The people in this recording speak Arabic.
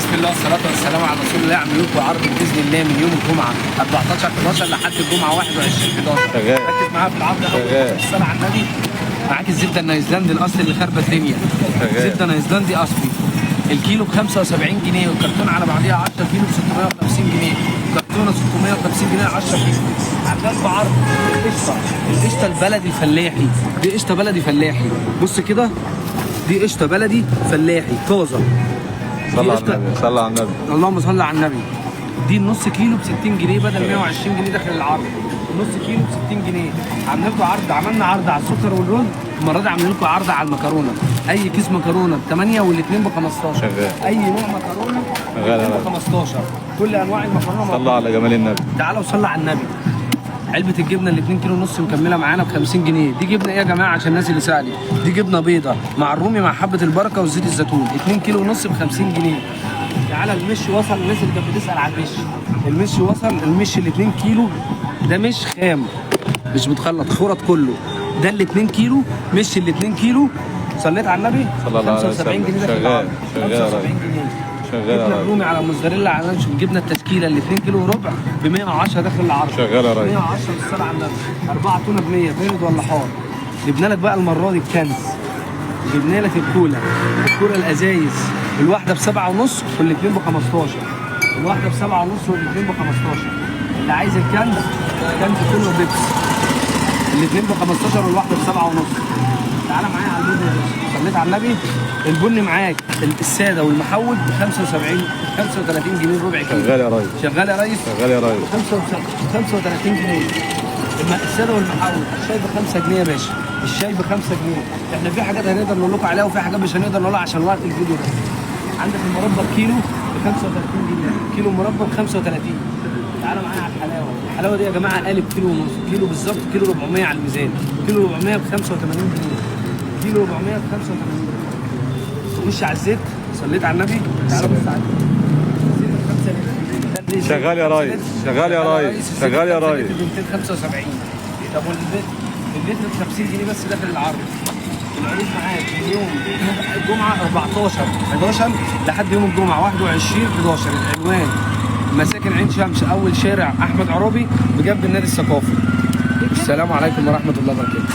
بسم الله والصلاة والسلام على رسول الله. اعمل لكم عرض باذن الله من يوم الجمعة 14/11 لحد الجمعة 21/11. ركز معايا في العرض اول. الصلاة على النبي. معاك الزبدة النيوزيلندي الاصلي اللي خربت الدنيا. زبدة نيوزيلندي اصلي. الكيلو ب 75 جنيه والكرتون على بعضيها 10 كيلو ب 650 جنيه. كرتونة 650 جنيه 10 كيلو. عمال بعرض القشطة. القشطة البلدي الفلاحي. دي قشطة بلدي فلاحي. بص كده. دي قشطة بلدي فلاحي طازة. صلى على النبي. صلى على النبي. اللهم صل على النبي. دي النص كيلو ب 60 جنيه بدل 120 جنيه داخل العرض. النص كيلو ب 60 جنيه. عاملين لكم عرض، عملنا عرض على السكر والرز، المره دي عاملين لكم عرض على المكرونه. اي كيس مكرونه ب 8 والاثنين ب 15. شغال. اي نوع مكرونه ب 15. كل انواع المكرونه. صلى على جمال النبي. تعالوا وصلوا على النبي. علبة الجبنة اللي 2 كيلو ونص مكملة معانا ب 50 جنيه، دي جبنة ايه يا جماعة عشان الناس اللي سألت؟ دي جبنة بيضة مع الرومي مع حبة البركة وزيت الزيتون، 2 كيلو ونص ب 50 جنيه. تعالى المش وصل، الناس اللي كانت بتسأل على المش. المش وصل، المش ال 2 كيلو ده مش خام، مش متخلط، خرط كله. ده ال 2 كيلو، مش ال 2 كيلو. صليت على النبي؟ صلى الله عليه وسلم. 75 جنيه ده شغال شغال 75 جنيه. شغال جبنه الرومي على موزاريلا على لانشون، جبنه التشكيله اللي 2 كيلو وربع ب 110 داخل العرض. شغال يا ريس. 110 بالصلاه على النبي. 4 تونه ب 100 بارد ولا حار. جبنا لك بقى المره دي الكنز. جبنا لك الكولا الازايز، الواحده ب 7 ونص والاثنين ب 15. الواحده ب 7 ونص والاثنين ب 15. اللي عايز الكنز كله بيبس. الاثنين ب 15 والواحده ب 7 ونص. تعالى معايا على البن يا باشا. صليت على النبي. البن معاك الساده والمحوج ب 35 جنيه ربع كيلو. شغال يا ريس. شغال يا ريس. شغال يا ريس. 35 جنيه. الساده والمحوج. الشاي ب 5 جنيه يا باشا. الشاي ب 5 جنيه. احنا في حاجات هنقدر نقول لكم عليها وفي حاجات مش هنقدر نقولها عشان وقت الفيديو ده. عندك المربى كيلو ب 35 جنيه. كيلو مربى ب 35. تعالوا معايا على الحلاوه. الحلاوه دي يا جماعه قالب كيلو ونص، كيلو بالظبط، كيلو 400 على الميزان. كيلو 400 ب 85 جنيه. كيلو 400 ب 85 جنيه. خش على الزيت. صليت على النبي. تعالى بص على الزيت. شغال يا ريس. شغال يا ريس. شغال يا ريس. 275. طب اللتر ب 50 جنيه بس داخل العرض. العروض معاك من يوم الجمعه 14/11 لحد يوم الجمعه 21/11. العنوان مساكن عين شمس، اول شارع احمد عرابي بجنب النادي الثقافي. السلام عليكم ورحمه الله وبركاته.